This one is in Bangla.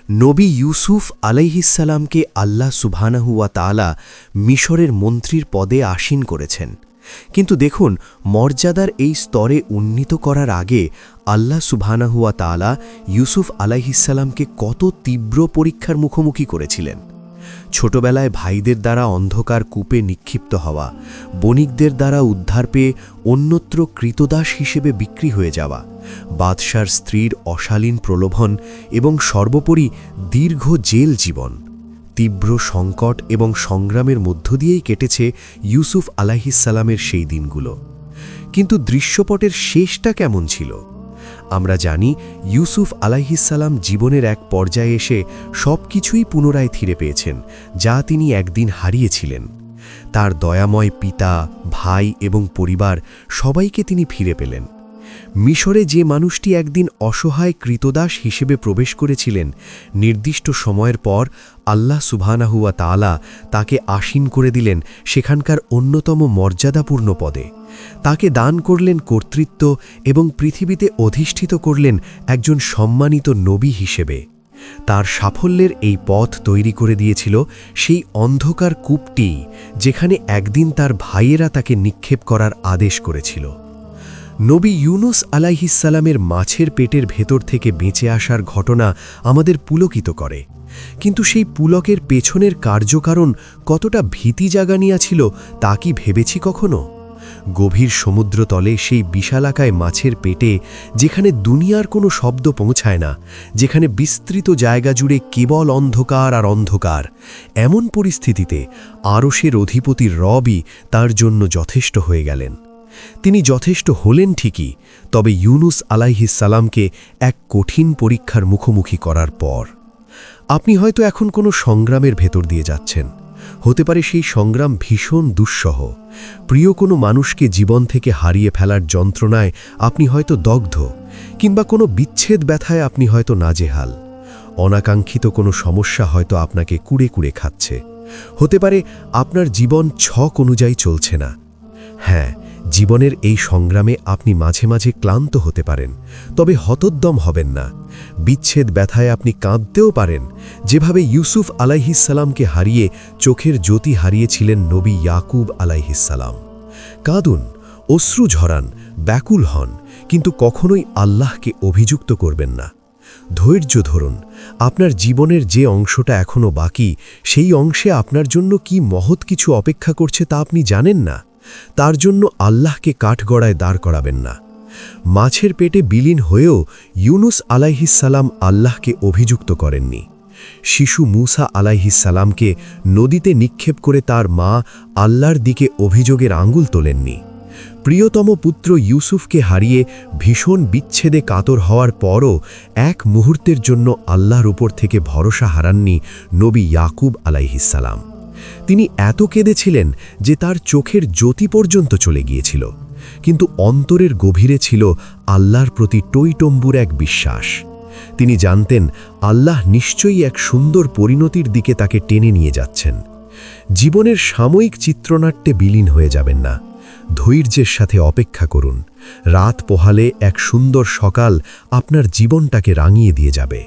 নবী ইউসুফ আলাইহিসসালামকে আল্লাহ সুবহানাহু ওয়া তাআলা মিশরের মন্ত্রীর পদে আসীন করেছেন। কিন্তু দেখুন, মর্যাদার এই স্তরে উন্নীত করার আগে আল্লাহ সুবহানাহু ওয়া তাআলা ইউসুফ আলাইহিসসালামকে কত তীব্র পরীক্ষার মুখোমুখি করেছিলেন। ছোটবেলায় ভাইদের দ্বারা অন্ধকার কূপে নিক্ষিপ্ত হওয়া, বণিকদের দ্বারা উদ্ধার পেয়ে অন্যত্র কৃতদাস হিসেবে বিক্রি হয়ে যাওয়া, বাদশার স্ত্রীর অশালীন প্রলোভন এবং সর্বোপরি দীর্ঘ জেল জীবন। তীব্র সংকট এবং সংগ্রামের মধ্য দিয়েই কেটেছে ইউসুফ আলাইহিসসালামের সেই দিনগুলো। কিন্তু দৃশ্যপটের শেষটা কেমন ছিল? আমরা জানি ইউসুফ আলাইহিসসালাম জীবনের এক পর্যায়ে এসে সব কিছুই পুনরায় ফিরে পেয়েছেন, যা তিনি একদিন হারিয়েছিলেন। তার দয়াময় পিতা, ভাই এবং পরিবার সবাইকে তিনি ফিরে পেলেন। মিশরে যে মানুষটি একদিন অসহায় কৃতদাস হিসেবে প্রবেশ করেছিলেন, নির্দিষ্ট সময়ের পর আল্লাহ সুবহানাহু ওয়া তাআলা তাকে আসীন করে দিলেন সেখানকার অন্যতম মর্যাদাপূর্ণ পদে। তাকে দান করলেন কর্তৃত্ব এবং পৃথিবীতে অধিষ্ঠিত করলেন একজন সম্মানিত নবী হিসেবে। তার সাফল্যের এই পথ তৈরি করে দিয়েছিল সেই অন্ধকার কূপটি, যেখানে একদিন তার ভাইয়েরা তাকে নিক্ষেপ করার আদেশ করেছিল। নবী ইউনুস আলাইহিসসালামের মাছের পেটের ভেতর থেকে বেঁচে আসার ঘটনা আমাদের পুলকিত করে। কিন্তু সেই পুলকের পেছনের কার্যকারণ কতটা ভীতি জাগানিয়া ছিল তা কি ভেবেছি কখনো? গভীর সমুদ্রতলে সেই বিশালাকায় মাছের পেটে, যেখানে দুনিয়ার কোনো শব্দ পৌঁছায় না, যেখানে বিস্তৃত জায়গা জুড়ে কেবল অন্ধকার আর অন্ধকার, এমন পরিস্থিতিতে আরশের অধিপতি রবই তার জন্য যথেষ্ট হয়ে গেলেন। তিনি যথেষ্ট হলেন ঠিকই, তবে ইউনুস আলাইহিসসালামকে এক কঠিন পরীক্ষার মুখোমুখি করার পর। আপনি হয়তো এখন কোনো সংগ্রামের ভেতর দিয়ে যাচ্ছেন। হতে পারে সেই সংগ্রাম ভীষণ দুঃসহ। প্রিয় কোনো মানুষকে জীবন থেকে হারিয়ে ফেলার যন্ত্রণায় আপনি হয়তো দগ্ধ, কিংবা কোনো বিচ্ছেদ ব্যথায় আপনি হয়তো নাজেহাল। অনাকাঙ্ক্ষিত কোনো সমস্যা হয়তো আপনাকে কুড়ে কুড়ে খাচ্ছে। হতে পারে আপনার জীবন ছক অনুযায়ী চলছে না। হ্যাঁ, জীবনের এই সংগ্রামে আপনি মাঝে মাঝে ক্লান্ত হতে পারেন, তবে হতোদ্যম হবেন না। বিচ্ছেদ ব্যথায় আপনি কাঁদতেও পারেন, যেভাবে ইউসুফ আলাইহিসসালামকে হারিয়ে চোখের জ্যোতি হারিয়েছিলেন নবী ইয়াকুব আলাইহিসসালাম। কাঁদুন, অশ্রু ঝরান, ব্যাকুল হন, কিন্তু কখনোই আল্লাহকে অভিযুক্ত করবেন না। ধৈর্য ধরুন। আপনার জীবনের যে অংশটা এখনও বাকি, সেই অংশে আপনার জন্য কি মহৎ কিছু অপেক্ষা করছে তা আপনি জানেন না। তার জন্য আল্লাহকে কাঠগড়ায় দাঁড় করাবেন না। মাছের পেটে বিলীন হয়েও ইউনুস আলাইহিসসালাম আল্লাহকে অভিযুক্ত করেননি। শিশু মূসা আলাইহিসসালামকে নদীতে নিক্ষেপ করে তার মা আল্লাহর দিকে অভিযোগের আঙুল তোলেননি। প্রিয়তম পুত্র ইউসুফকে হারিয়ে ভীষণ বিচ্ছেদে কাতর হওয়ার পরও এক মুহূর্তের জন্য আল্লাহর উপর থেকে ভরসা হারাননি নবী ইয়াকুব আলাইহিসসালাম। তিনি এত কেঁদেছিলেন যে তার চোখের জ্যোতি পর্যন্ত চলে গিয়েছিল, কিন্তু অন্তরের গভীরে ছিল আল্লাহর প্রতি টইটম্বুর এক বিশ্বাস। তিনি জানতেন আল্লাহ নিশ্চয়ই এক সুন্দর পরিণতির দিকে তাকে টেনে নিয়ে যাচ্ছেন। জীবনের সাময়িক চিত্রনাট্যে বিলীন হয়ে যাবেন না। ধৈর্যের সাথে অপেক্ষা করুন। রাত পোহালে এক সুন্দর সকাল আপনার জীবনটাকে রাঙিয়ে দিয়ে যাবে।